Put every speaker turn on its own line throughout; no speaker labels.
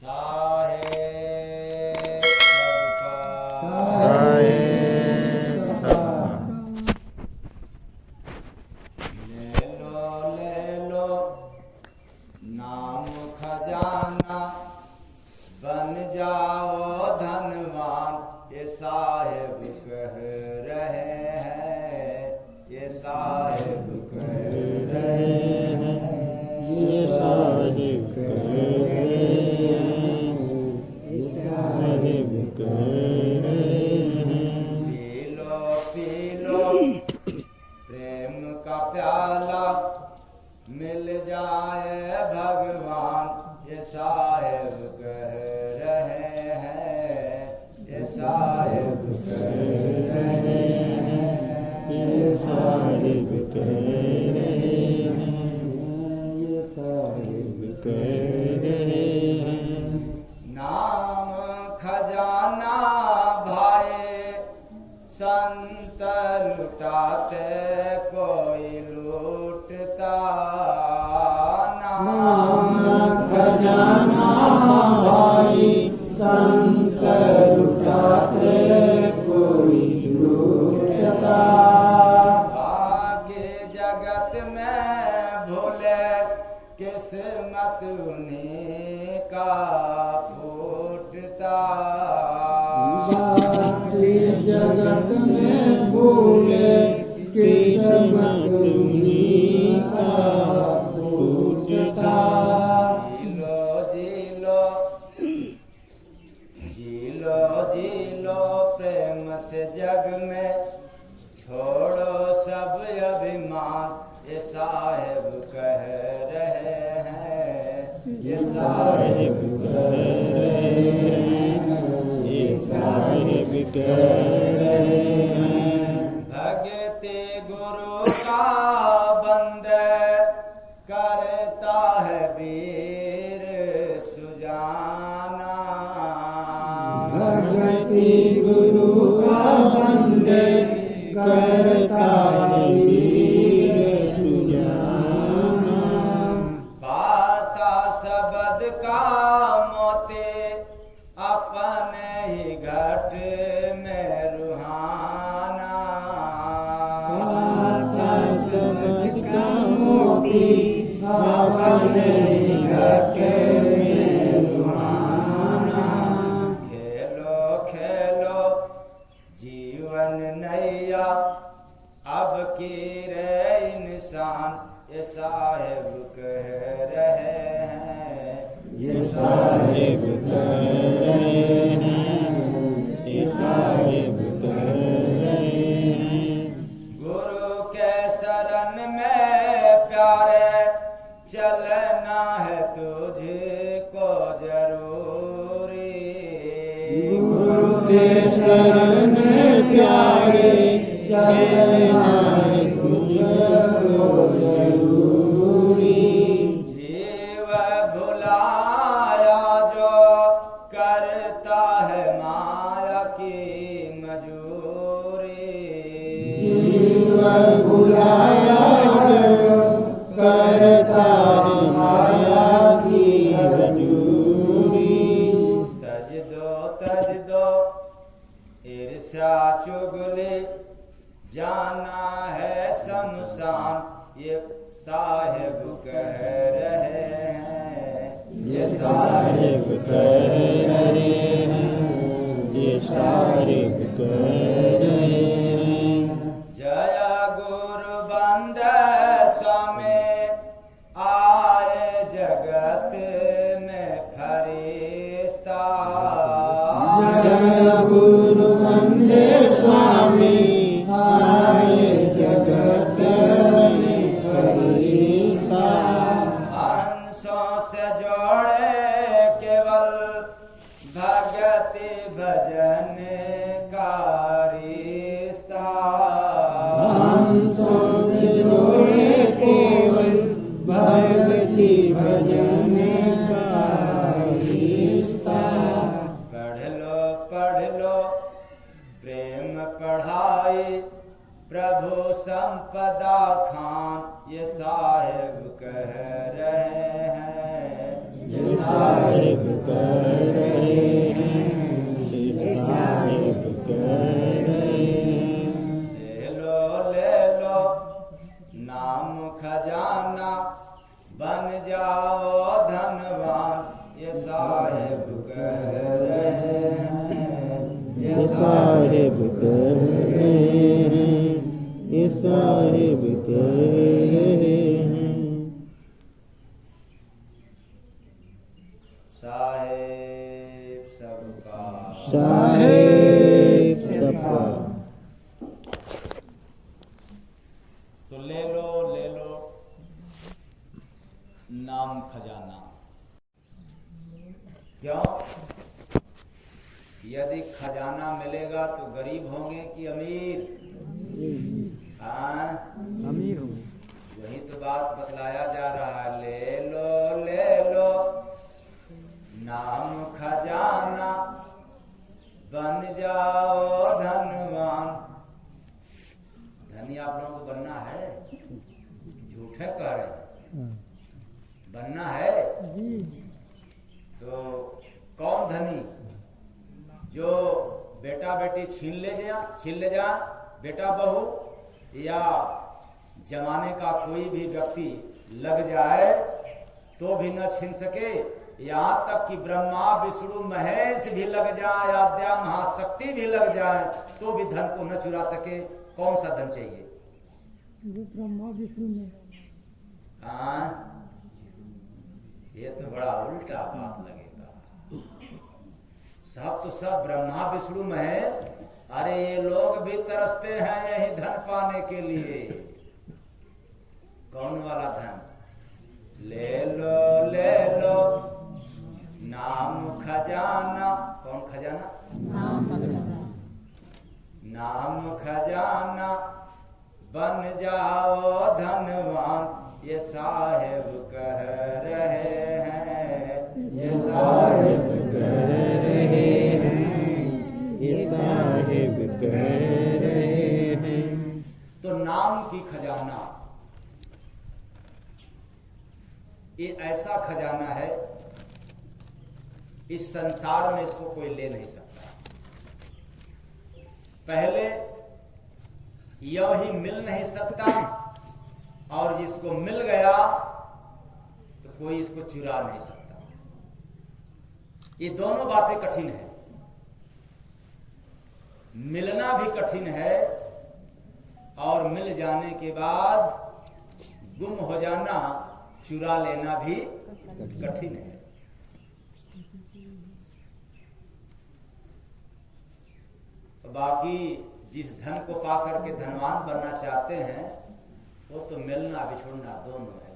साहेब सबका ले लो नाम खजाना बन जाओ धनवान, ये साहेब कह रहे हैं, ये साहेब कह रहे हैं,
ये साहिब कह रहे हैं, ये साहिब कह रहे हैं।
पी लो प्रेम का प्याला, मिल जाए भगवान, ये साहेब कह रहे हैं, ये साहेब कह रहे हैं,
ये साहिब कह रहे हैं, ये साहिब कह रहे हैं।
नाम खजाना भाई संत लुटाते कोई लूटता,
नाम खजाना भाई संत लुटाते कोई लूटता।
बाकी जगत में भूले किस्मत उन्हीं का फूटता,
बाकी जगत में भूले किस्मत उन्हीं का फूटता।
जी लो प्रेम से जग में, छोड़ो सब अभिमान, ये साहेब कह रहे हैं, ये
साहिब कह रहे हैं, ये साहिब कह रहे हैं।
भगति गुरु का बंदे करता है वीर सुजाना,
भगति गुरु का बंदे करता है वीर सुजाना।
पाता शब्द का मोती अपने ही घट में रुहाना,
पाता शब्द का मोती अपने ही घट में रुहाना।
खेलो खेलो जीवन नैया अब की रे इंसान, ये साहेब कह रहे हैं,
ये साहिब कह रहे हैं, ये साहिब कह रहे हैं।
गुरु के शरण में प्यारे चलना है तुझको जरूरी,
गुरु के शरण में प्यारे चलना है तुझको जरूरी।
जीव भुलाया जो करता है माया की मजूरी,
जीव भुलाया जो करता है माया की मजूरी।
तज दो ईर्ष्या चुगली, जाना है शमशान, ये साहेब कह रहे हैं, ये
साहिब कह रहे हैं, ये साहिब कह रहे हैं।
जय गुरु बंदे स्वामी आए जगत में फरिश्ता,
जय गुरु बंदे स्वामी आए जगत में फरिश्ता।
हंसों से जोड़े केवल भगति भजन का रिश्ता,
हंसों से जोड़े केवल भगति भजन का रिश्ता।
पढ़ लो प्रेम पढ़ाई प्रभु संपदा खान, ये साहेब कह रहे हैं,
ये साहिब कह साहिब कह रहे हैं, ये साहिब कह रहे हैं।
साहेब सबका,
साहिब सबका।
तो ले लो नाम खजाना। क्यों? यदि खजाना मिलेगा तो गरीब होंगे कि अमीर? हाँ,
अमीर होंगे।
यही तो बात बतलाया जा रहा है। ले लो नाम खजाना, बन जाओ धनवान। धनी आप लोगों को बनना है? झूठे कह रहे हैं, बनना है जी। तो कौन धनी? जो बेटा बेटी छीन ले जा, बेटा बहू, या जमाने का कोई भी व्यक्ति लग जाए तो भी न छीन सके, यहाँ तक कि ब्रह्मा विष्णु महेश भी लग जाए, आद्या महाशक्ति भी लग जाए तो भी धन को न चुरा सके। कौन सा धन चाहिए?
जो ब्रह्मा विष्णु में।
हाँ, ये तो बड़ा उल्टा बात लगेगा। सब तो सब ब्रह्मा विष्णु महेश, अरे ये लोग भी तरसते हैं यही धन पाने के लिए। कौन वाला धन? ले लो नाम खजाना। कौन खजाना? नाम खजाना, बन जाओ धनवान। ये साहेब कह रहे हैं, ये साहेब
कह रहे हैं, ये साहिब कह रहे हैं।
तो नाम की खजाना, ये ऐसा खजाना है, इस संसार में इसको कोई ले नहीं सकता। पहले यह ही मिल नहीं सकता, और जिसको मिल गया तो कोई इसको चुरा नहीं सकता। ये दोनों बातें कठिन है। मिलना भी कठिन है और मिल जाने के बाद गुम हो जाना, चुरा लेना भी कठिन है। बाकी जिस धन को पाकर के धनवान बनना चाहते हैं वो तो मिलना बिछुड़ना दोनों है,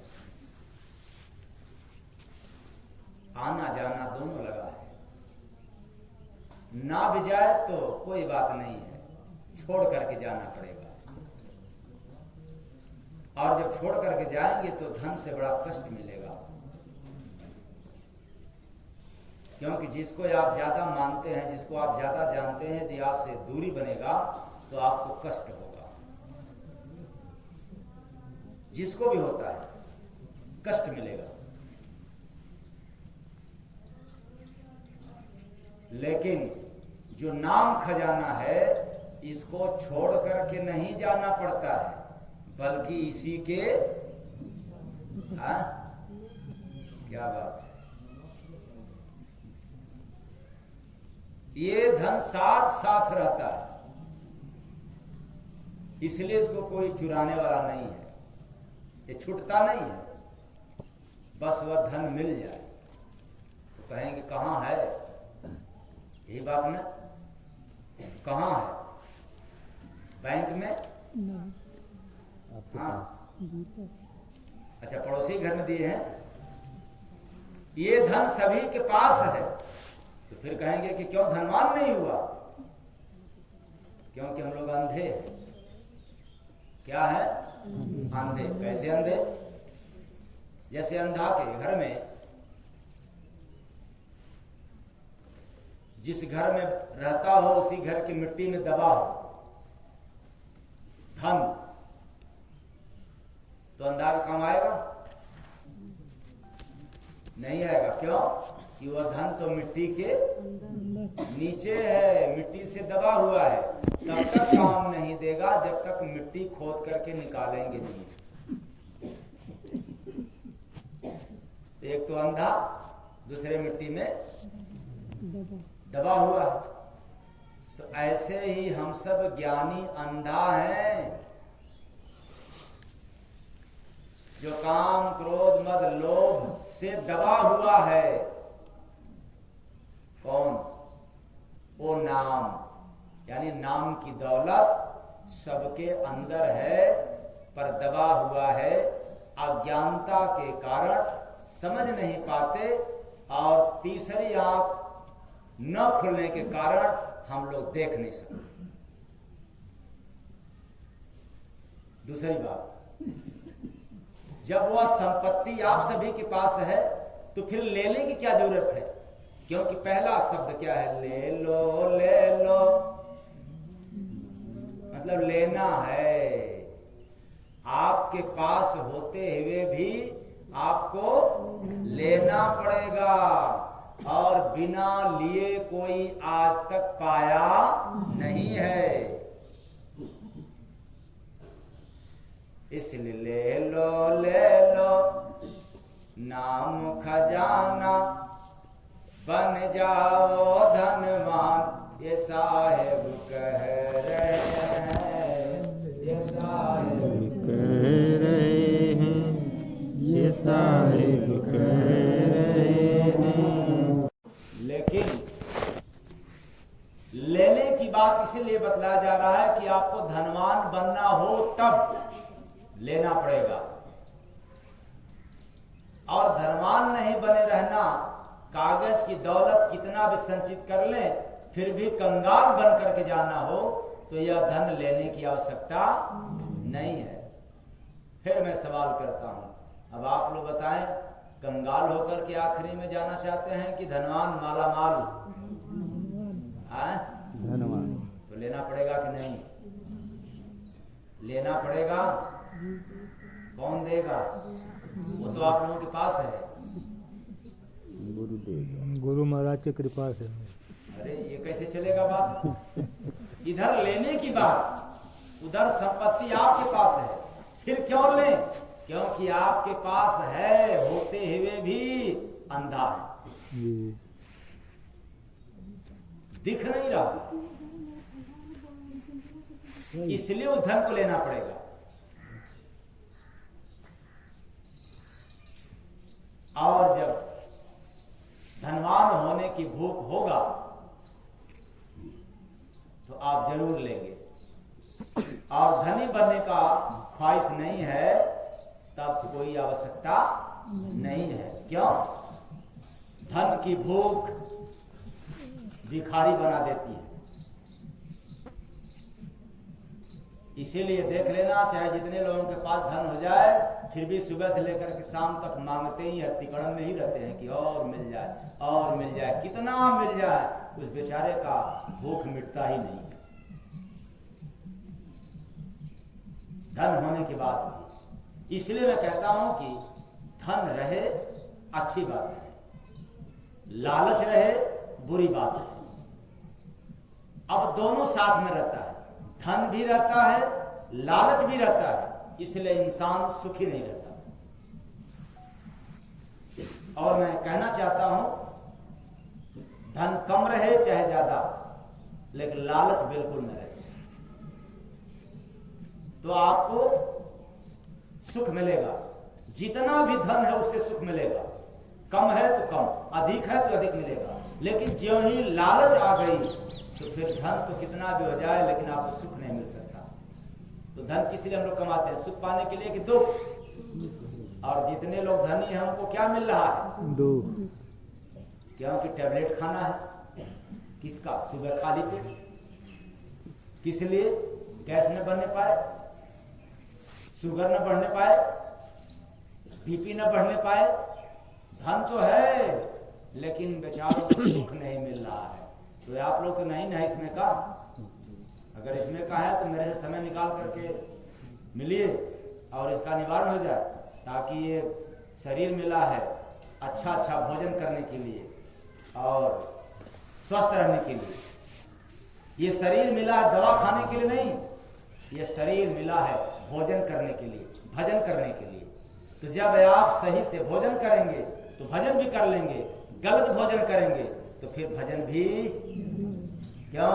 आना जाना दोनों लगा है। ना भी जाए तो कोई बात नहीं है, छोड़ करके जाना पड़ेगा। और जब छोड़ करके जाएंगे तो धन से बड़ा कष्ट मिलेगा, क्योंकि जिसको आप ज्यादा मानते हैं, जिसको आप ज्यादा जानते हैं, यदि आपसे दूरी बनेगा तो आपको कष्ट होगा। जिसको भी होता है कष्ट मिलेगा। लेकिन जो नाम खजाना है, इसको छोड़ करके नहीं जाना पड़ता है, बल्कि इसी के क्या बात है, ये धन साथ साथ रहता है, इसलिए इसको कोई चुराने वाला नहीं है, ये छूटता नहीं है। बस वह धन मिल जाए तो कहेंगे कहाँ है, यही बात ना, कहाँ है? बैंक में? हाँ, अच्छा, पड़ोसी घर में दिए हैं। ये धन सभी के पास है, तो फिर कहेंगे कि क्यों धनवान नहीं हुआ? क्योंकि हम लोग अंधे हैं। क्या है? अंधे। कैसे अंधे? जैसे अंधा के घर में, जिस घर में रहता हो उसी घर की मिट्टी में दबा हो धन, तो अंधा का काम आएगा? नहीं आएगा। क्यों? कि वह धन तो मिट्टी के नीचे है, मिट्टी से दबा हुआ है, तब तक काम नहीं देगा जब तक मिट्टी खोद करके निकालेंगे नहीं। एक तो अंधा, दूसरे मिट्टी में दबा हुआ है। तो ऐसे ही हम सब ज्ञानी अंधा हैं, जो काम क्रोध मद लोभ से दबा हुआ है। कौन? वो नाम, यानी नाम की दौलत सबके अंदर है, पर दबा हुआ है। अज्ञानता के कारण समझ नहीं पाते, और तीसरी आंख न खुलने के कारण हम लोग देख नहीं सकते। दूसरी बात, जब वह संपत्ति आप सभी के पास है तो फिर लेने की क्या जरूरत है? क्योंकि पहला शब्द क्या है? ले लो, ले लो, मतलब लेना है। आपके पास होते हुए भी आपको लेना पड़ेगा, और बिना लिए कोई आज तक पाया नहीं है। इसलिए ले लो, ले लो, नाम खजाना, बन जाओ धनवान, ये साहेब कह रहे हैं, ये साहेब
कह रहे हैं, ये साहिब कह रहे हैं।
लेकिन लेने की बात इसलिए बतलाया जा रहा है कि आपको धनवान बनना हो तब लेना पड़ेगा, और धनवान नहीं बने रहना। कागज की दौलत कितना भी संचित कर ले, फिर भी कंगाल बन करके जाना हो तो यह धन लेने की आवश्यकता नहीं है। फिर मैं सवाल करता हूं, अब आप लोग बताएं, कंगाल होकर के आखिरी में जाना चाहते हैं कि धनवान माला माल?
धनवान।
तो लेना पड़ेगा कि नहीं? लेना पड़ेगा। कौन देगा? वो तो आप लोगों के पास है।
गुरुदेव,
गुरु महाराज की कृपा से।
अरे ये कैसे चलेगा बात? इधर लेने की बात, उधर संपत्ति आपके पास है, फिर क्यों लें? क्योंकि आपके पास है, होते हुए भी अंधा है,
जी।
दिख नहीं रहा, इसलिए उस धन को लेना पड़ेगा। और जब धनवान होने की भूख होगा तो आप जरूर लेंगे, और धनी बनने का ख्वाहिश नहीं है तब कोई आवश्यकता नहीं है। क्यों? धन की भूख भिखारी बना देती है। इसीलिए देख लेना, चाहे जितने लोगों के पास धन हो जाए, फिर भी सुबह से लेकर के शाम तक मांगते ही है, तिकड़म में ही रहते हैं कि और मिल जाए, और मिल जाए, कितना मिल जाए। उस बेचारे का भूख मिटता ही नहीं। धन होने के बाद भी, इसलिए मैं कहता हूं कि धन रहे अच्छी बात है, लालच रहे बुरी बात है। अब दोनों साथ में रहता है, धन भी रहता है, लालच भी रहता है, इसलिए इंसान सुखी नहीं रहता। और मैं कहना चाहता हूं, धन कम रहे चाहे ज्यादा, लेकिन लालच बिल्कुल न रहे, तो आपको सुख मिलेगा। जितना भी धन है उससे सुख मिलेगा, कम है तो कम, अधिक है तो अधिक मिलेगा। लेकिन ज्यों ही लालच आ गई तो फिर धन तो कितना भी हो जाए लेकिन आपको सुख नहीं मिल सकता। तो धन किस लिए हम लोग कमाते हैं? सुख पाने के लिए कि दुख? और जितने लोग धनी हैं हमको क्या मिल रहा है?
दुख।
क्योंकि टैबलेट खाना है। किसका? सुबह खाली पेट। किस लिए? गैस न बनने पाए, शुगर न बढ़ने पाए, बीपी न बढ़ने पाए। धन तो है लेकिन बेचारों को सुख नहीं मिल रहा है। तो आप लोग तो नहीं ना इसमें का, अगर इसमें का है तो मेरे से समय निकाल करके मिलिए और इसका निवारण हो जाए, ताकि ये शरीर मिला है अच्छा अच्छा भोजन करने के लिए और स्वस्थ रहने के लिए। ये शरीर मिला है दवा खाने के लिए नहीं, ये शरीर मिला है भोजन करने के लिए, भजन करने के लिए। तो जब आप सही से भोजन करेंगे तो भजन भी कर लेंगे, गलत भोजन करेंगे तो फिर भजन भी क्यों?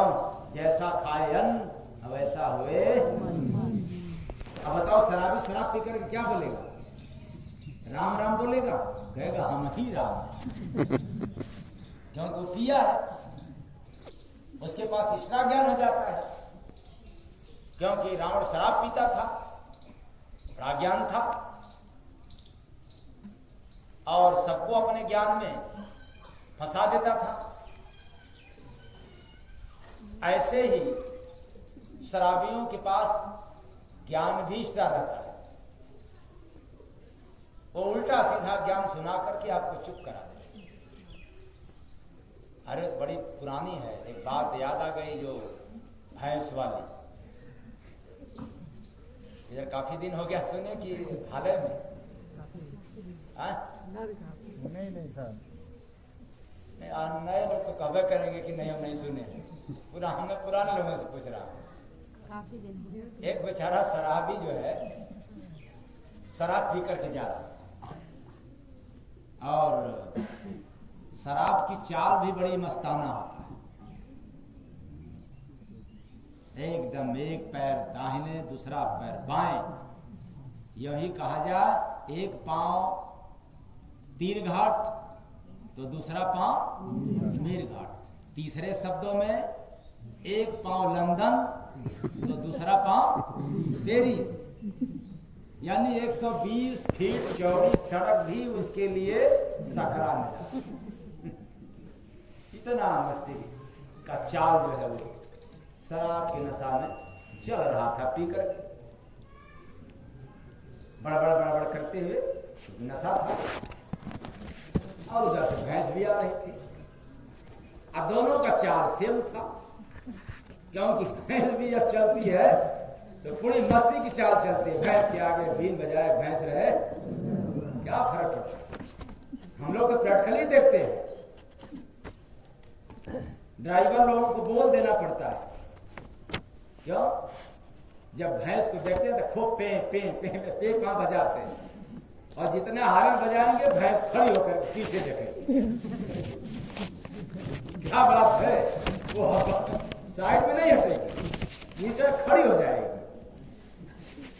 जैसा खाए अन्न वैसा हुए। अब बताओ शराबी शराब पी करके क्या बोलेगा? राम राम बोलेगा? कहेगा हम ही राम हैं। क्योंकि वो पिया है, उसके पास ईश्वरा ज्ञान हो जाता है। क्योंकि रावण शराब पीता था, बड़ा ज्ञान था और सबको अपने ज्ञान में फंसा देता था। ऐसे ही शराबियों के पास ज्ञान भी इष्टा रहता है, वो उल्टा सीधा ज्ञान सुना करके आपको चुप करा दे। अरे बड़ी पुरानी है, एक बात याद आ गई जो भैंस वाली। इधर काफी दिन हो गया सुने कि हाल में
नहीं सर,
नए लोग तो कहबे करेंगे कि नहीं हम नहीं सुने। पूरा हमें पुराने लोगों से पूछ रहा हूँ। एक बेचारा शराबी जो है शराब पी करके जा रहा और शराब की चाल भी बड़ी मस्ताना होता है। एकदम एक पैर दाहिने दूसरा पैर बाएं, यही कहा जा एक पांव तीर घाट तो दूसरा पांव मीर घाट। तीसरे शब्दों में एक पांव लंदन तो दूसरा पांव पेरिस। यानी 120 फीट चौड़ी सड़क भी उसके लिए सकरा नहीं। इतना मस्ती का चाल जो है वो शराब के नशा में चल रहा था पी करके, बड़बड़ करते हुए नशा था। और उधर से भैंस भी आ रही थी। अब दोनों का चाल सेम था, क्योंकि भैंस भी जब चलती है तो पूरी मस्ती की चाल चलती है। भैंस के आगे बीन बजाए भैंस रहे, क्या फर्क पड़ता है? हम लोग तो प्रैक्टिकली देखते हैं, ड्राइवर लोगों को बोल देना पड़ता है। क्यों? जब भैंस को देखते हैं तो खूब पे पे पे पे पा बजाते हैं, और जितने हारन बजाएंगे भैंस खड़ी होकर पीछे देखेगी। क्या बात है, वो साइड में नहीं हटेगी, नीचे खड़ी हो जाएगी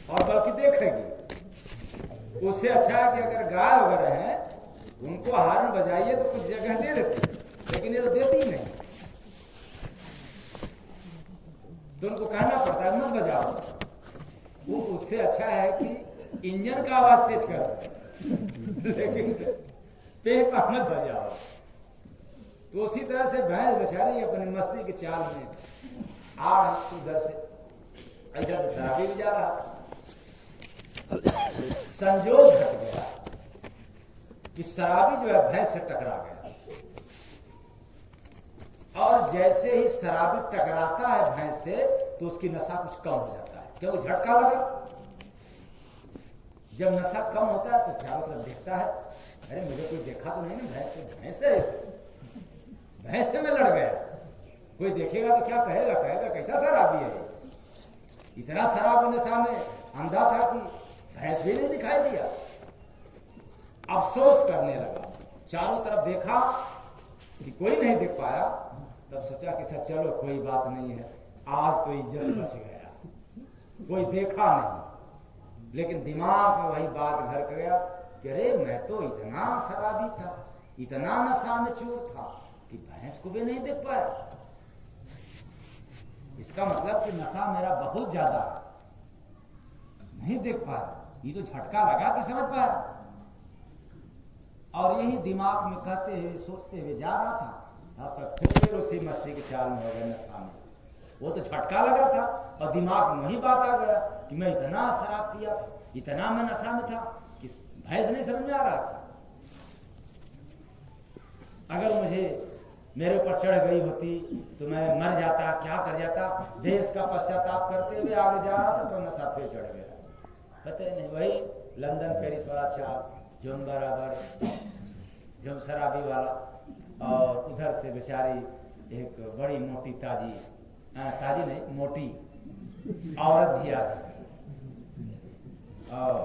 और बल्कि देखेगी। उससे अच्छा है कि अगर गाय वगैरह है उनको हारन बजाइए तो कुछ जगह दे देती, लेकिन ये तो देती ही नहीं। तो उनको कहना पड़ता है मत बजाओ। वो उससे अच्छा है कि इंजन का आवाज तेज कर, लेकिन पे पा मत बजाओ। तो उसी तरह से भैंस बेचारी अपनी मस्ती के चाल में आ रही, उधर से इधर से शराबी भी जा रहा था। संजोग घट गया कि शराबी जो है भैंस से टकरा गया, और जैसे ही शराबी टकराता है भैंस से तो उसकी नशा कुछ कम हो जाता है। क्यों? झटका लगा। जब नशा कम होता है तो चारों तरफ देखता है, अरे मुझे कोई देखा तो नहीं ना, भैंस है, भैंस से मैं लड़ गया। कोई देखेगा तो क्या कहेगा? कहेगा कैसा शराबी है, इतना शराब नशा में अंधा था कि भैंस भी नहीं दिखाई दिया। अफसोस करने लगा, चारों तरफ देखा कि कोई नहीं देख पाया, तब सोचा कि सर चलो कोई बात नहीं है, आज तो इज्जत बच गया, कोई देखा नहीं। लेकिन दिमाग में वही बात घर कर गया कि अरे मैं तो इतना शराबी था, इतना नशा में चूर था कि भैंस को भी नहीं देख पाया। इसका मतलब कि नशा मेरा बहुत ज्यादा है, नहीं देख पाया। ये तो झटका लगा कि समझ पाया। और यही दिमाग में कहते हुए सोचते हुए जा रहा था, तब तक फिर उसी मस्ती के चाल में हो गया नशा में। वो तो झटका लगा था और दिमाग में वही बात आ गया कि मैं इतना शराब पिया था, इतना मैं नशा में था कि भैंस नहीं समझ में आ रहा था। अगर मुझे मेरे ऊपर चढ़ गई होती तो मैं मर जाता, क्या कर जाता। देश का पश्चाताप करते हुए आगे जा रहा था तो नशा फिर चढ़ गया। पता नहीं, वही लंदन पेरिस वाला चाल, जोन बराबर जो शराबी वाला, और उधर से बेचारी एक बड़ी मोटी ताजी नहीं मोटी औरत भी आ रही थी, और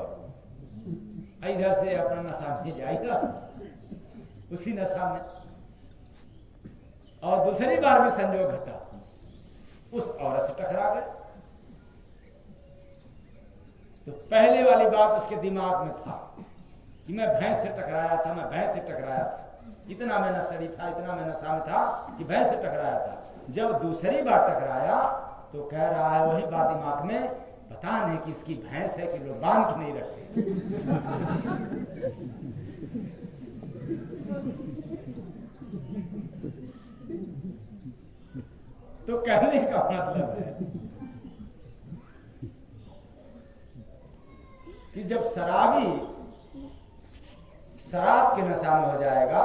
इधर से अपना नशा में जाएगा उसी नशा में। और दूसरी बार भी संजोग घटा उस औरत से टकरा गए। तो पहले वाली बात उसके दिमाग में था कि मैं भैंस से टकराया था, मैं भैंस से टकराया था, इतना मैं नशेड़ी था, इतना मैं नशा में था कि भैंस से टकराया था। जब दूसरी बार टकराया तो कह रहा है वही बात दिमाग में, पता नहीं कि इसकी भैंस है कि लोग बांध के नहीं रखते। तो कहने का मतलब है कि जब शराबी शराब के नशा में हो जाएगा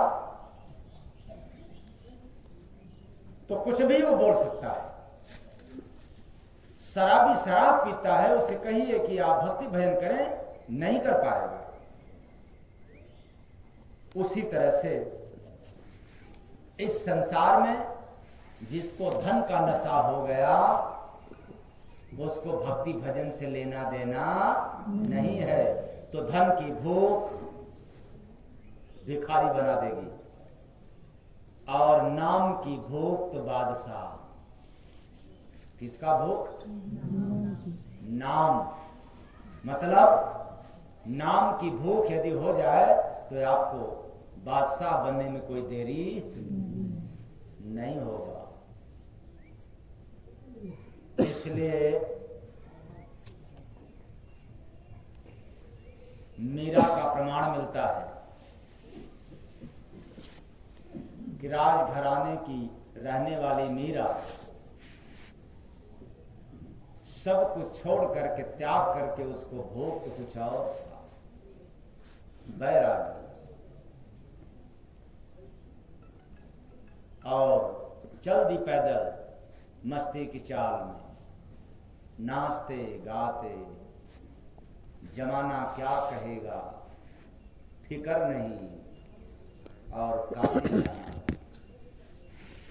तो कुछ भी वो बोल सकता है। शराबी शराब पीता है, उसे कहिए कि आप भक्ति भजन करें, नहीं कर पाएगा। उसी तरह से इस संसार में जिसको धन का नशा हो गया उसको भक्ति भजन से लेना देना नहीं है। तो धन की भूख भिखारी बना देगी और नाम की भूख तो बादशाह। किसका भूख? नाम। मतलब नाम की भूख यदि हो जाए तो आपको बादशाह बनने में कोई देरी नहीं होगा। इसलिए मीरा का प्रमाण मिलता है कि राजघराने की रहने वाली मीरा सब कुछ छोड़ करके, त्याग करके, उसको भोग तो कुछ और था, बैरागी। और चल दी पैदल मस्ती की चाल में, नाचते गाते, जमाना क्या कहेगा फिक्र नहीं। और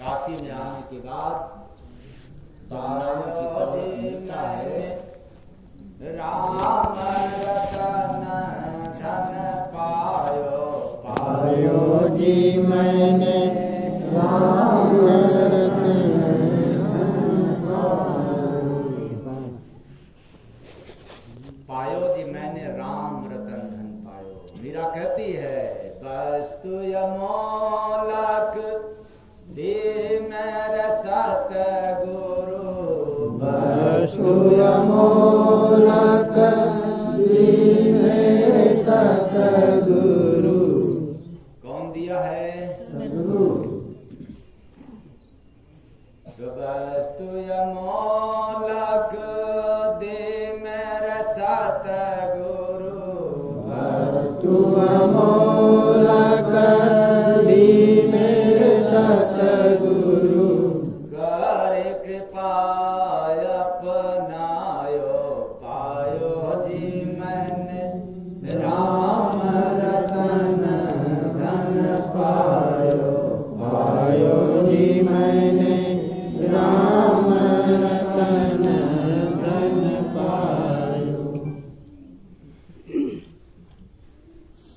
काशी में आने के बाद राम रतन धन पायो,
पायो जी मैंने राम
पायो जी मैंने राम रतन धन पायो। मीरा कहती है वस्तु अमोलक दे मेरे सतगुरु,
वस्तु अमोलक दे मेरे सतगुरु।
कौन दिया है?
सतगुरु।
वस्तु अमोलक दे मेरे सतगुरु,
वस्तु अमोलक दे मेरे सतगुरु।
कर कृपा अपनायो, पायो जी मैंने राम रतन धन पायो,
पायो जी मैंने राम रतन धन पायो।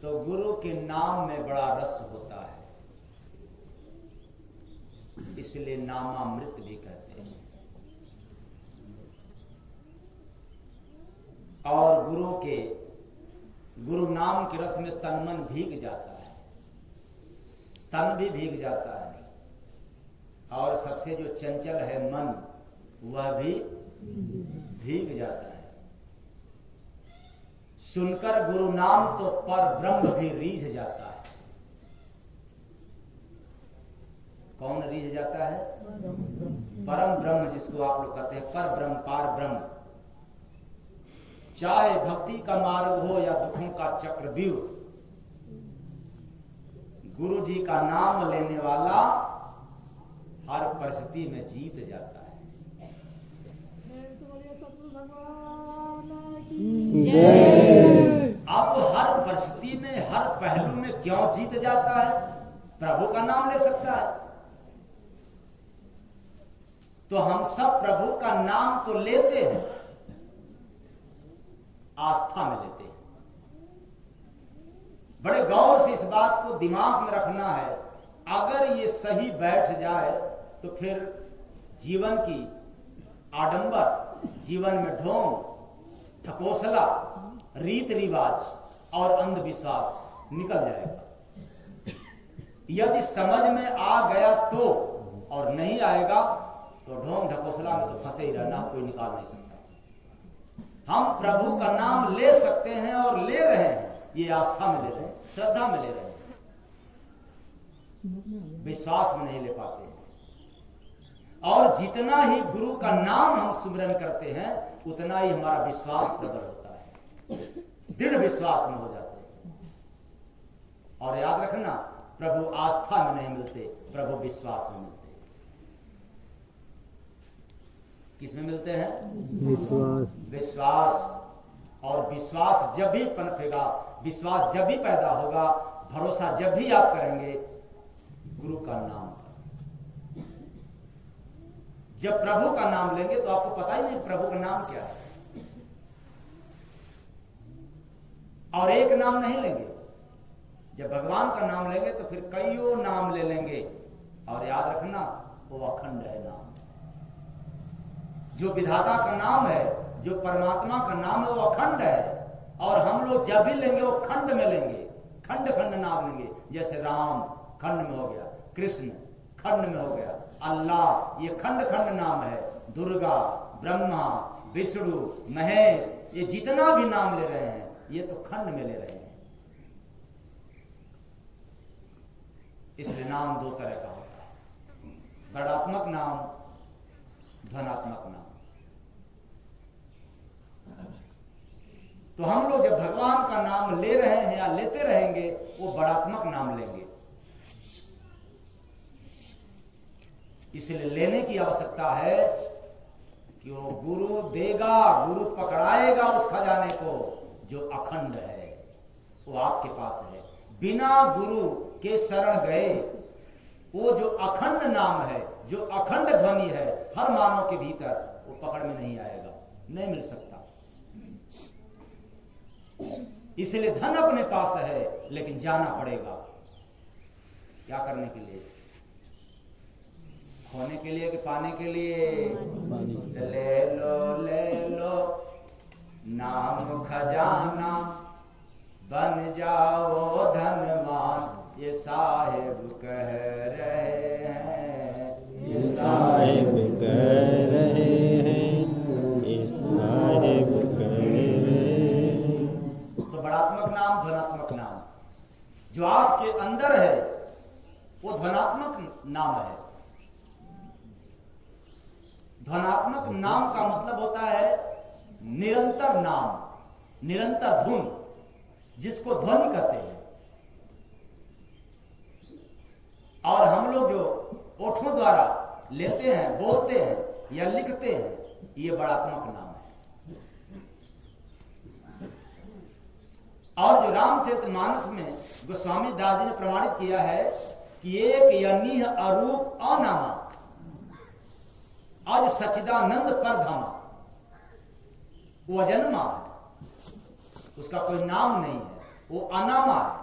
तो गुरु के नाम में बड़ा रस होता है, इसलिए नामामृत भी कहते हैं। और गुरु नाम के रस में तन मन भीग जाता है, तन भी भीग जाता है। और सबसे जो चंचल है मन, वह भी भीग जाता है। सुनकर गुरु नाम तो पर ब्रह्म भी रीझ जाता है। कौन रीझ जाता है? परम ब्रह्म, जिसको आप लोग कहते हैं पर ब्रह्म, पार ब्रह्म। चाहे भक्ति का मार्ग हो या दुखों का चक्रव्यूह, गुरु जी का नाम लेने वाला हर परिस्थिति में जीत जाता है। अब हर परिस्थिति में, हर पहलू में क्यों जीत जाता है? प्रभु का नाम ले सकता है। तो हम सब प्रभु का नाम तो लेते हैं, आस्था में लेते हैं। बड़े गौर से इस बात को दिमाग में रखना है। अगर ये सही बैठ जाए तो फिर जीवन की आडंबर, जीवन में ढोंग, ढकोसला, रीत रिवाज और अंधविश्वास निकल जाएगा। यदि समझ में आ गया तो, और नहीं आएगा तो ढोंग ढकोसला में तो फंसे ही रहना, कोई निकाल नहीं सकता। हम प्रभु का नाम ले सकते हैं और ले रहे हैं, ये आस्था में ले रहे हैं, श्रद्धा में ले रहे हैं, विश्वास में नहीं ले पाते हैं। और जितना ही गुरु का नाम हम सुमिरन करते हैं उतना ही हमारा विश्वास प्रबल होता है, दृढ़ विश्वास में हो जाते हैं। और याद रखना, प्रभु आस्था में नहीं मिलते, प्रभु विश्वास में मिलते हैं। किसमें मिलते हैं? विश्वास। और विश्वास जब भी पनपेगा, विश्वास जब भी पैदा होगा, भरोसा जब भी आप करेंगे गुरु का नाम पर। जब प्रभु का नाम लेंगे तो आपको पता ही नहीं प्रभु का नाम क्या है। और एक नाम नहीं लेंगे, जब भगवान का नाम लेंगे तो फिर कईयों नाम ले लेंगे। और याद रखना, वो अखंड है नाम। जो विधाता का नाम है, जो परमात्मा का नाम है, वो अखंड है। और हम लोग जब भी लेंगे वो खंड में लेंगे, खंड खंड नाम लेंगे। जैसे राम खंड में हो गया, कृष्ण खंड में हो गया, अल्लाह, ये खंड खंड नाम है। दुर्गा, ब्रह्मा, विष्णु, महेश, ये जितना भी नाम ले रहे हैं ये तो खंड में ले रहे हैं। इसलिए नाम दो तरह का होता है, वर्णात्मक नाम, ध्वनात्मक नाम। तो हम लोग जब भगवान का नाम ले रहे हैं या लेते रहेंगे वो वर्णात्मक नाम लेंगे। इसलिए लेने की आवश्यकता है कि वो गुरु देगा, गुरु पकड़ाएगा उस खजाने को जो अखंड है, वो आपके पास है। बिना गुरु के शरण गए वो जो अखंड नाम है, जो अखंड ध्वनि है हर मानव के भीतर, वो पकड़ में नहीं आएगा, नहीं मिल सकता। इसलिए धन अपने पास है लेकिन जाना पड़ेगा। क्या करने के लिए? खोने के लिए कि पाने के लिए? ले लो नाम खजाना, बन जाओ धनवान, ये साहिब कह रहे हैं,
ये साहिब कह रहे हैं, ये साहिब कह रहे हैं।
तो वर्णात्मक नाम, ध्वनात्मक नाम, जो आपके अंदर है वो ध्वनात्मक नाम है। ध्वनात्मक नाम का मतलब होता है निरंतर नाम, निरंतर धुन, जिसको ध्वनि कहते हैं। और हम लोग जो ओठों द्वारा लेते हैं, बोलते हैं या लिखते हैं, ये वर्णात्मक नाम है। और जो रामचरितमानस में गोस्वामी दास जी ने प्रमाणित किया है कि एक यनिह अरूप अनामा, आज सच्चिदानंद परधामा, वो अजन्मा है, उसका कोई नाम नहीं है, वो अनामा है।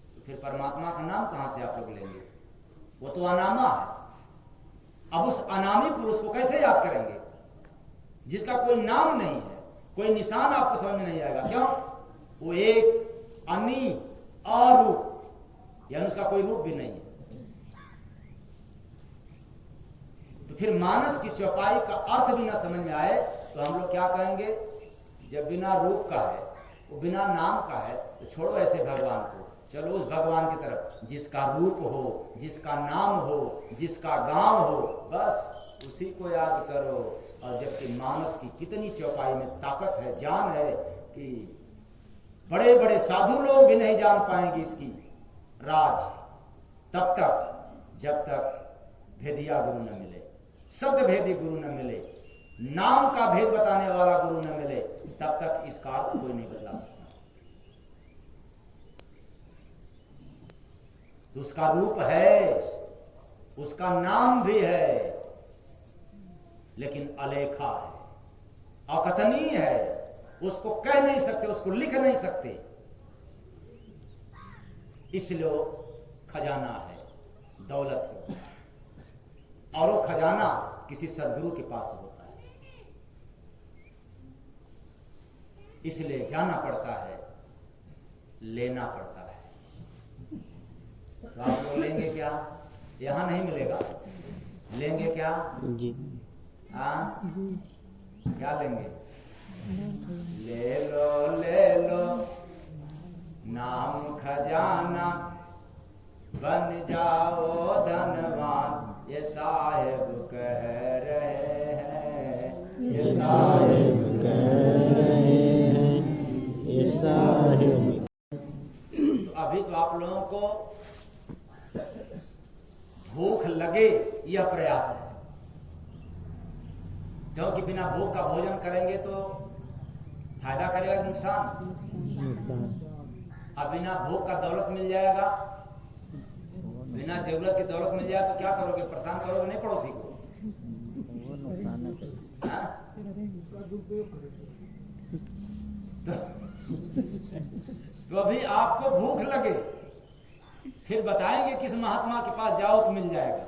तो फिर परमात्मा का नाम कहां से आप लोग लेंगे? वो तो अनामा है। अब उस अनामी पुरुष को कैसे याद करेंगे जिसका कोई नाम नहीं है, कोई निशान आपको समझ में नहीं आएगा? क्यों? वो एक अनि अरूप, यानी उसका कोई रूप भी नहीं है। तो फिर मानस की चौपाई का अर्थ भी ना समझ में आए तो हम लोग क्या कहेंगे? जब बिना रूप का है, वो बिना नाम का है, तो छोड़ो ऐसे भगवान को, चलो उस भगवान की तरफ जिसका रूप हो, जिसका नाम हो, जिसका गांव हो, बस उसी को याद करो। और जबकि मानस की कितनी चौपाई में ताकत है, जान है, कि बड़े बड़े साधु लोग भी नहीं जान पाएंगे इसकी राज, तब तक जब तक भेदिया गुरु न मिले, शब्द भेदी गुरु न मिले, नाम का भेद बताने वाला गुरु न मिले, तब तक इसका अर्थ कोई नहीं बदला सकता। तो उसका रूप है, उसका नाम भी है, लेकिन अलेखा है, अकथनीय है, उसको कह नहीं सकते, उसको लिख नहीं सकते। इसलिए खजाना है, दौलत है। और वो खजाना किसी सदगुरु के पास होता है। इसलिए जाना पड़ता है, लेना पड़ता है। तो आप लोग लेंगे क्या? यहां नहीं मिलेगा। लेंगे क्या?
जी।
हाँ, क्या लेंगे? ले लो नाम खजाना, बन जाओ धनवान, ये साहेब कह रहे हैं, ये साहेब
कह रहे हैं, ये साहेब।
तो अभी तो आप लोगों को भूख लगे यह प्रयास है, क्योंकि बिना भूख का भोजन करेंगे तो फायदा करेगा कि नुकसान? अब बिना भूख का दौलत मिल जाएगा, बिना जरूरत की दौलत मिल जाए तो क्या करोगे? परेशान करोगे नहीं पड़ोसी को? हाँ? तो अभी आपको भूख लगे, फिर बताएंगे किस महात्मा के पास जाओ तो मिल जाएगा।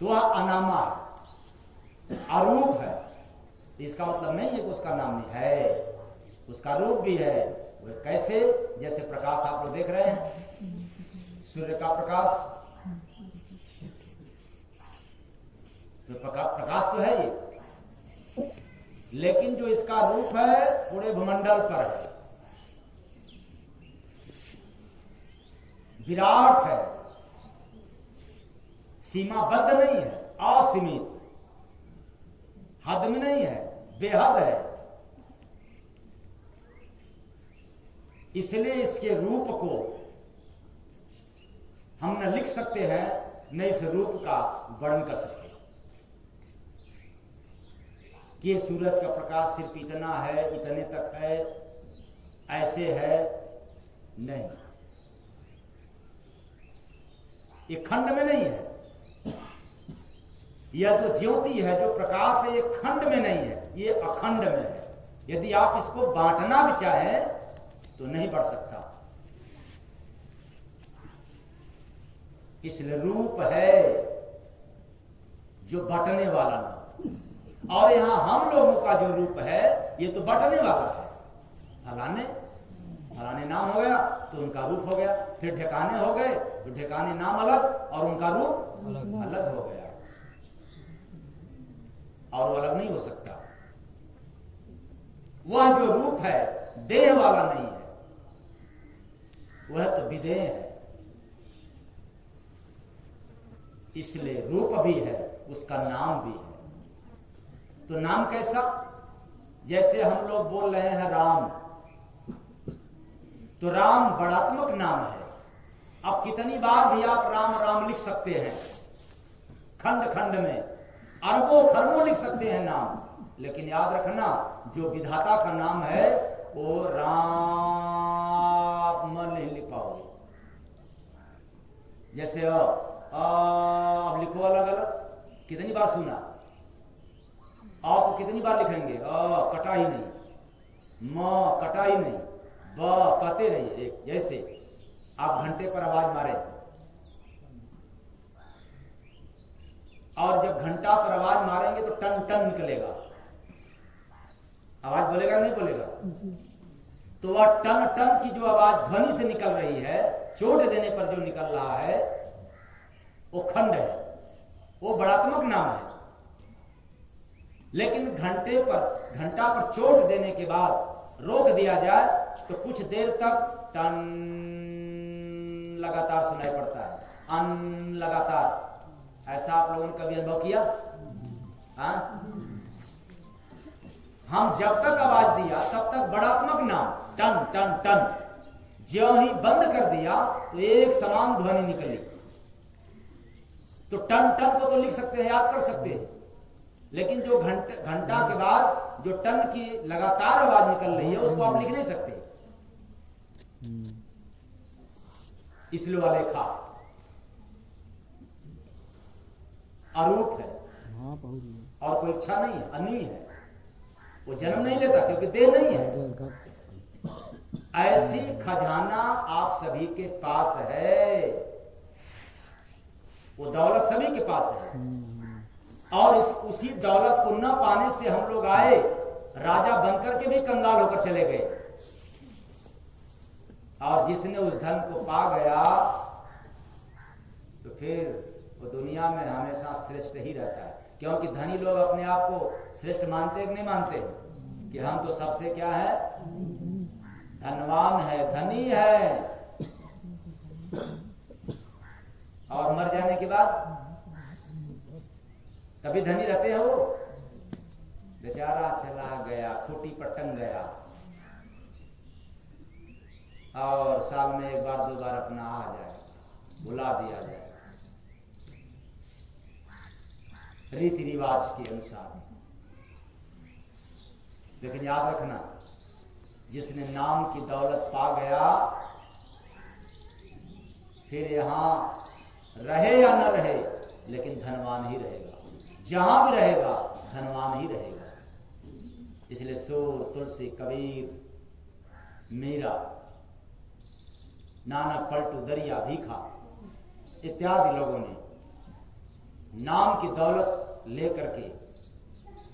तो वह अनामा है, अरूप है। इसका मतलब नहीं है कि उसका नाम नहीं है, उसका रूप भी है। वह कैसे? जैसे प्रकाश आप लोग देख रहे हैं, सूर्य का प्रकाश, तो प्रकाश तो है ये, लेकिन जो इसका रूप है पूरे भूमंडल पर है, विराट है, सीमाबद्ध नहीं है, असीमित, हद में नहीं है, बेहद है। इसलिए इसके रूप को हम न लिख सकते हैं, न इस रूप का वर्णन कर सकते कि सूरज का प्रकाश सिर्फ इतना है, इतने तक है, ऐसे है, नहीं। ये खंड में नहीं है। यह जो ज्योति है, जो प्रकाश है, ये खंड में नहीं है, ये अखंड में है। यदि आप इसको बांटना भी चाहें तो नहीं बढ़ सकता। इसलिए रूप है जो बंटने वाला ना, और यहां हम लोगों का जो रूप है ये तो बंटने वाला है। फलाने नाम हो गया तो उनका रूप हो गया, फिर ठिकाने हो गए तो ठिकाने नाम अलग और उनका रूप अलग हो गया, और वो अलग नहीं हो सकता। वह जो रूप है देह वाला नहीं है, वह तो विदेह है। इसलिए रूप भी है, उसका नाम भी है। तो नाम कैसा? जैसे हम लोग बोल रहे हैं राम, तो राम बड़ात्मक नाम है। अब कितनी बार भी आप राम राम लिख सकते हैं, खंड खंड में अरबों खरबों लिख सकते हैं नाम, लेकिन याद रखना जो विधाता का नाम है वो राम नहीं लिख पाओगे। जैसे अब लिखो अलग अलग, कितनी बार सुना? आ को कितनी बार लिखेंगे? कटा ही नहीं, म कटा ही नहीं, ब कहते नहीं। एक जैसे आप घंटे पर आवाज मारे, और जब घंटा पर आवाज मारेंगे तो टन टन निकलेगा, आवाज बोलेगा नहीं बोलेगा? तो वह टन टन की जो आवाज ध्वनि से निकल रही है, चोट देने पर जो निकल रहा है, वो खंड है, वो बड़ात्मक नाम है। लेकिन घंटा पर चोट देने के बाद रोक दिया जाए तो कुछ देर तक टन लगातार सुनाई पड़ता है, अन लगातार। ऐसा आप लोगों ने कभी अनुभव किया? हाँ? हम जब तक आवाज दिया तब तक बड़ात्मक नाम टन टन टन, ज्यों ही बंद कर दिया तो एक समान ध्वनि निकली। तो टन टन को तो लिख सकते हैं, याद कर सकते हैं, लेकिन जो घंटा के बाद जो टन की लगातार आवाज निकल रही है उसको आप लिख नहीं सकते। इसलिए वह लेखा अरूप है, और कोई इच्छा नहीं है, अनी है। वो जन्म नहीं लेता क्योंकि देह नहीं है। ऐसी खजाना आप सभी के पास है, वो दौलत सभी के पास है, और उसी दौलत को न पाने से हम लोग आए, राजा बनकर के भी कंगाल होकर चले गए। और जिसने उस धन को पा गया तो फिर वो दुनिया में हमेशा श्रेष्ठ ही रहता है, क्योंकि धनी लोग अपने आप को श्रेष्ठ मानते कि नहीं मानते कि हम तो सबसे क्या है, धनवान है, धनी है। और मर जाने के बाद कभी धनी रहते हैं वो, बेचारा चला गया, खूंटी पर टंग गया, और साल में एक बार 2 बार अपना आ जाए, बुला दिया जाए रीति रिवाज के अनुसार। लेकिन याद रखना, जिसने नाम की दौलत पा गया, फिर यहां रहे या न रहे, लेकिन धनवान ही रहेगा, जहां भी रहेगा धनवान ही रहेगा। इसलिए सूर, तुलसी, कबीर, मीरा, नानक, पलटू, दरिया, भीखा इत्यादि लोगों ने नाम की दौलत लेकर के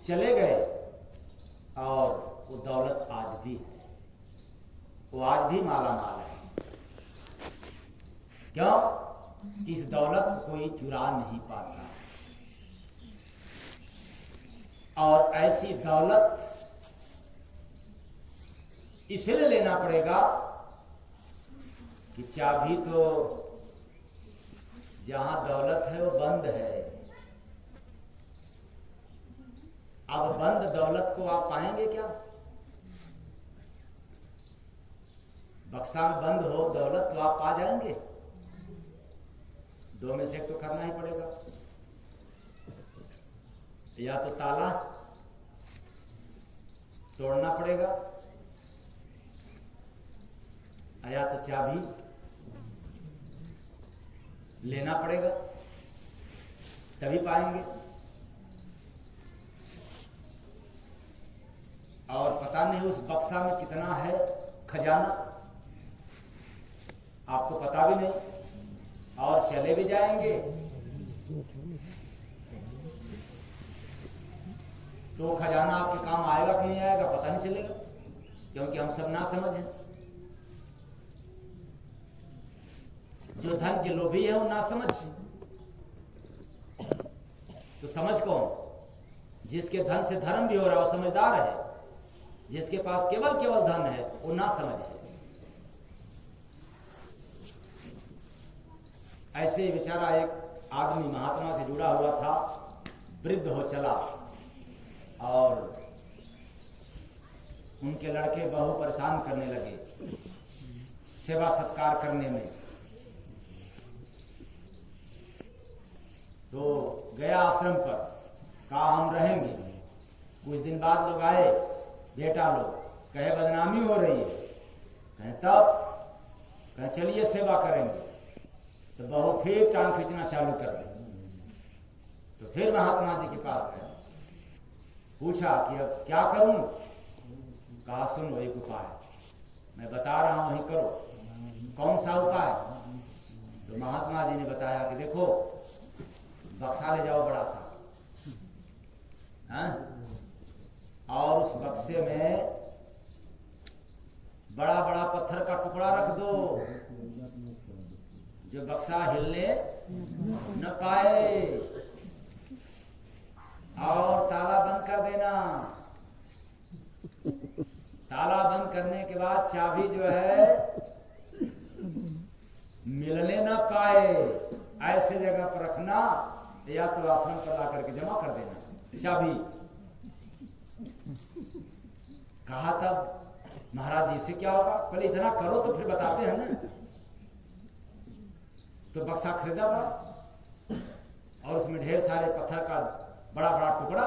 चले गए, और वो दौलत आज भी है, वो आज भी माला माल है। क्यों? इस दौलत कोई चुरा नहीं पाता, और ऐसी दौलत इसलिए लेना पड़ेगा कि चाबी तो जहां दौलत है वो बंद है। अब बंद दौलत को आप पाएंगे क्या? बक्सा में बंद हो दौलत तो आप पा जाएंगे, 2 में से एक तो करना ही पड़ेगा, या तो ताला तोड़ना पड़ेगा, या तो चाबी लेना पड़ेगा, तभी पाएंगे। और पता नहीं उस बक्सा में कितना है खजाना, आपको पता भी नहीं, और चले भी जाएंगे तो खजाना आपके काम आएगा कि नहीं आएगा पता नहीं चलेगा, क्योंकि हम सब ना समझ हैं। जो धन के लोभी है वो ना समझ, तो समझ कौन? जिसके धन से धर्म भी हो रहा है वो समझदार है, जिसके पास केवल धन है वो ना समझ है। ऐसे ही बेचारा एक आदमी महात्मा से जुड़ा हुआ था, वृद्ध हो चला, और उनके लड़के बहु परेशान करने लगे सेवा सत्कार करने में। तो गया आश्रम पर, कहा हम रहेंगे। कुछ दिन बाद लोग आए, बेटा लोग, कहे बदनामी हो रही है, कहे तब, कहे चलिए सेवा करेंगे। तो बहू फिर टांग खींचना चालू कर दी। तो फिर महात्मा जी के पास गया, पूछा कि अब क्या करूं? कहा सुनो एक उपाय मैं बता रहा हूं, वही करो। कौन सा उपाय? तो महात्मा जी ने बताया कि देखो बक्सा ले जाओ बड़ा सा, और उस बक्से में बड़ा बड़ा पत्थर का टुकड़ा रख दो, जो बक्सा हिलने न पाए, और ताला बंद कर देना। ताला बंद करने के बाद चाबी जो है मिलने न पाए, ऐसे जगह पर रखना, या तो आश्रम पर ला करके जमा कर देना चाबी। कहा तब महाराज जी से क्या होगा? पहले इतना करो तो फिर बताते हैं ना। तो बक्सा खरीदा बड़ा, और उसमें ढेर सारे पत्थर का बड़ा बड़ा टुकड़ा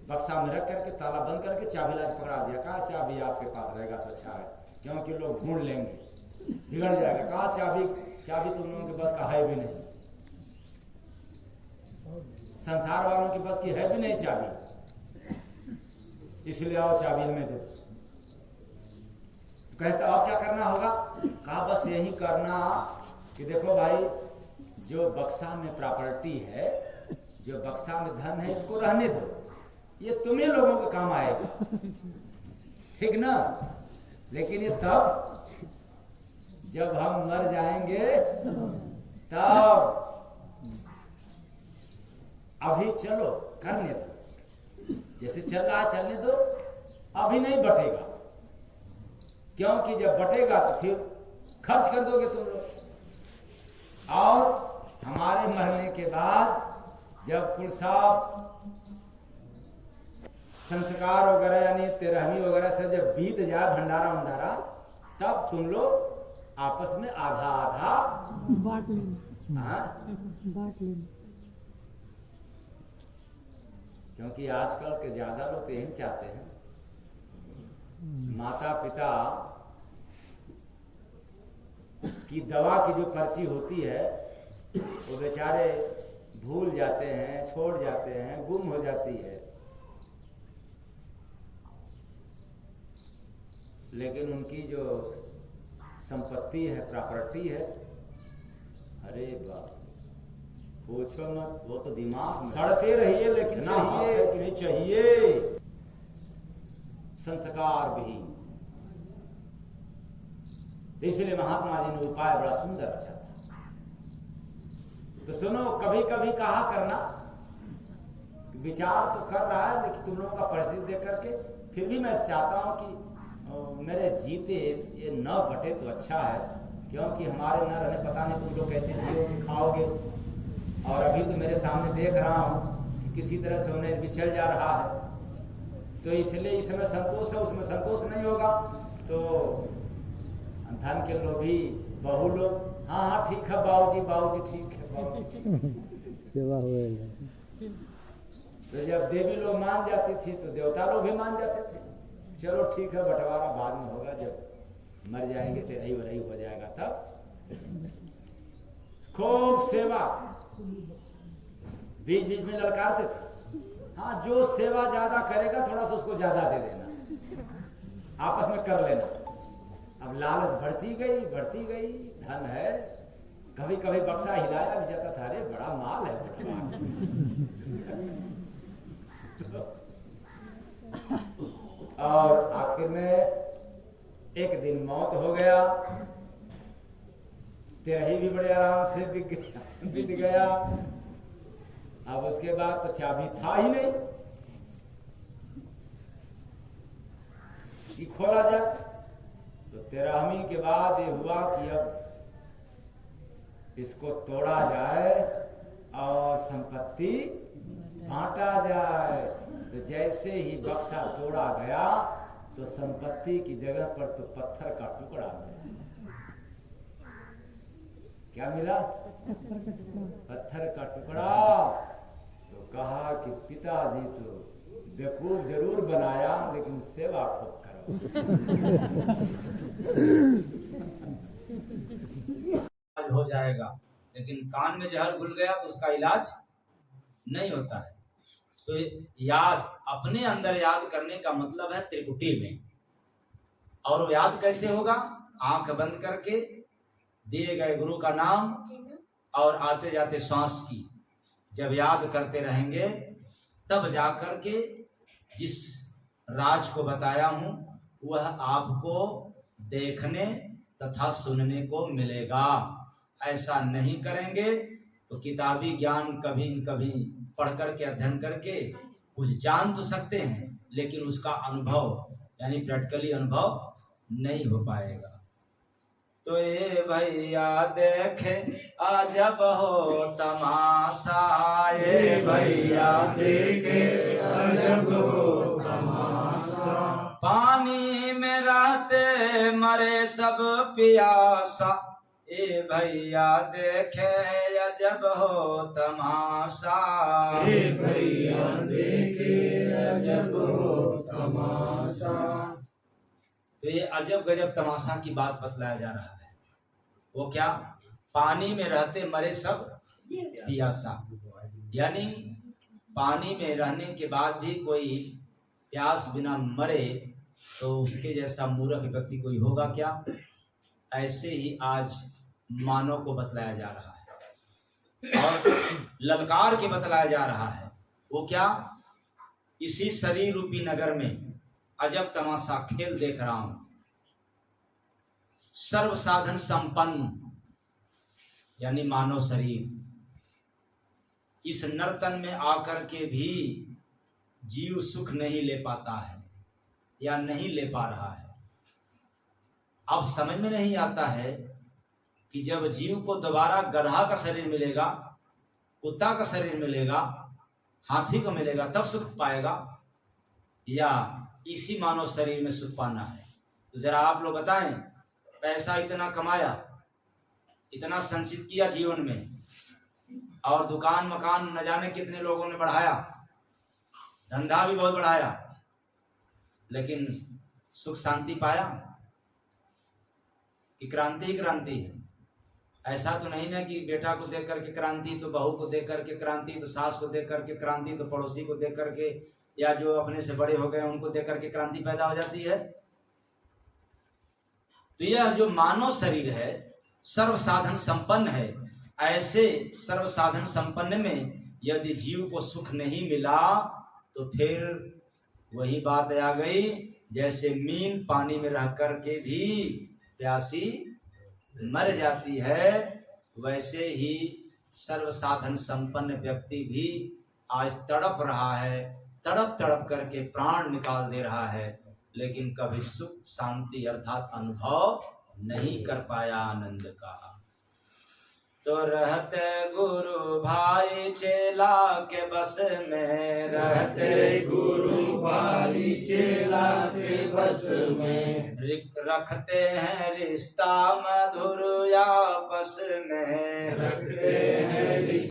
बक्सा में रख करके ताला बंद करके चाबी ला के पकड़ा दिया। कहा चाबी आपके पास रहेगा तो अच्छा है, क्योंकि लोग ढूंढ लेंगे, बिगड़ जाएगा। कहा चाबी तुम लोगों के बस का है भी नहीं, संसार वालों की बस की है भी नहीं चाबी, इसलिए आओ चाबी हमें दो। कहता अब क्या करना होगा? कहा बस यही करना कि देखो भाई, जो बक्सा में प्रॉपर्टी है, जो बक्सा में धन है, इसको रहने दो, ये तुम्हें लोगों को काम आएगा, ठीक ना? लेकिन ये तब जब हम मर जाएंगे तब। अभी चलो करने दो, जैसे चल रहा है चलने दो, अभी नहीं बटेगा, क्योंकि जब बटेगा तो फिर खर्च कर दोगे तुम लोग। और हमारे मरने के बाद जब कुल साहब संस्कार वगैरह यानी तेरहवीं वगैरह सब जब बीत जाए, भंडारा वंडारा, तब तुम लोग आपस में आधा आधा
बांट लेना।
हाँ,
बांट लेना।
क्योंकि आजकल के ज्यादा लोग तो यही चाहते हैं, माता पिता की दवा की जो पर्ची होती है वो बेचारे भूल जाते हैं, छोड़ जाते हैं, गुम हो जाती है। लेकिन उनकी जो संपत्ति है, प्रॉपर्टी है, अरे बाप पूछो मत, वो तो दिमाग में सड़ते रहिए, लेकिन चाहिए कि नहीं चाहिए, संस्कार विहीन। इसलिए महात्मा जी ने उपाय बड़ा सुंदर रचा था। तो सुनो, कभी कभी कहा करना, विचार तो कर रहा है, लेकिन तुम लोगों का परिस्थिति देख करके फिर भी मैं चाहता हूं कि मेरे जीते ये न बटे तो अच्छा है, क्योंकि हमारे न रहने पता नहीं तुम लोग कैसे जियोगे, खाओगे। और अभी तो मेरे सामने देख रहा हूं कि किसी तरह से उन्हें भी चल जा रहा है, तो इसलिए इस समय संतोष है, उसमें संतोष नहीं होगा। तो धन के लोभी बहू लोग, हाँ हाँ ठीक है बाबूजी, बाबूजी ठीक है, बाबूजी ठीक है।
सेवा हुए।
तो जब देवी लोग मान जाती थी तो देवता लोग भी मान जाते थे। चलो ठीक है, बंटवारा बाद में होगा, जब मर जाएंगे तेरही वरही हो जाएगा तब। खूब सेवा, बीच बीच में ललकारते थे, हाँ जो सेवा ज्यादा करेगा थोड़ा सा उसको ज्यादा दे देना, आपस में कर लेना। अब लालच बढ़ती गई, धन है, कभी कभी बक्सा हिलाया भी जाता था, अरे बड़ा माल है, बड़ा और आखिर में एक दिन मौत हो गया, तेरही भी बड़े आराम से बीत गया। अब उसके बाद तो चाबी था ही नहीं कि खोला जाए। तो तेरहवीं के बाद ये हुआ कि अब इसको तोड़ा जाए और संपत्ति बांटा जाए। तो जैसे ही बक्सा तोड़ा गया तो संपत्ति की जगह पर तो पत्थर का टुकड़ा मिला। क्या मिला? पत्थर का टुकड़ा। तो कहा कि पिताजी तो बेवकूफ जरूर बनाया, लेकिन सेवा खूब करो। हो जाएगा, लेकिन कान में जहर घुल गया तो उसका इलाज नहीं होता है। तो याद अपने अंदर याद करने का मतलब है त्रिकुटी में। और वो याद कैसे होगा? आंख बंद करके दिए गए गुरु का नाम और आते जाते श्वास की जब याद करते रहेंगे, तब जाकर के जिस राज को बताया हूं वह आपको देखने तथा सुनने को मिलेगा। ऐसा नहीं करेंगे तो किताबी ज्ञान कभी न कभी पढ़ करके अध्ययन करके कुछ जान तो सकते हैं, लेकिन उसका अनुभव यानी प्रैक्टिकली अनुभव नहीं हो पाएगा। तो ये भैया देखे अजब हो तमाशा, ये भैया देखे अजब हो तमाशा, पानी में रहते मरे सब पियासा, ए भैया देखे अजब हो तमाशा, ए भैया देखे अजब हो तमाशा। तो ये अजब गजब तमाशा की बात बतलाया जा रहा है। वो क्या? पानी में रहते मरे सब पियासा, यानी पानी में रहने के बाद भी कोई प्यास बिना मरे तो उसके जैसा मूर्ख व्यक्ति कोई होगा क्या। ऐसे ही आज मानव को बतलाया जा रहा है और ललकार के बतलाया जा रहा है। वो क्या, इसी शरीर रूपी नगर में अजब तमाशा खेल देख रहा हूं। सर्व साधन संपन्न यानी मानव शरीर, इस नर्तन में आकर के भी जीव सुख नहीं ले पाता है या नहीं ले पा रहा है। अब समझ में नहीं आता है कि जब जीव को दोबारा गधा का शरीर मिलेगा, कुत्ता का शरीर मिलेगा, हाथी को मिलेगा, तब सुख पाएगा, या इसी मानव शरीर में सुख पाना है। तो जरा आप लोग बताएं, पैसा इतना कमाया, इतना संचित किया जीवन में, और दुकान मकान न जाने कितने लोगों ने बढ़ाया, धंधा भी बहुत बढ़ाया, लेकिन सुख शांति पाया कि क्रांति ही क्रांति है। ऐसा तो नहीं ना कि बेटा को देख करके क्रांति, तो बहू को देख करके क्रांति, तो सास को देख करके क्रांति, तो पड़ोसी को देख करके, या जो अपने से बड़े हो गए उनको देख करके क्रांति पैदा हो जाती है। तो यह जो मानव शरीर है सर्व साधन संपन्न है। ऐसे सर्व साधन संपन्न में यदि जीव को सुख नहीं मिला तो फिर वही बात आ गई, जैसे मीन पानी में रह करके भी प्यासी मर जाती है, वैसे ही सर्व साधन संपन्न व्यक्ति भी आज तड़प रहा है, तड़प तड़प करके प्राण निकाल दे रहा है, लेकिन कभी सुख शांति अर्थात अनुभव नहीं कर पाया आनंद का। तो रहते गुरु भाई चेला के बस में, रहते
गुरु भाई चेला के बस में,
रखते हैं रिश्ता मधुर आपस में,
रखते हैं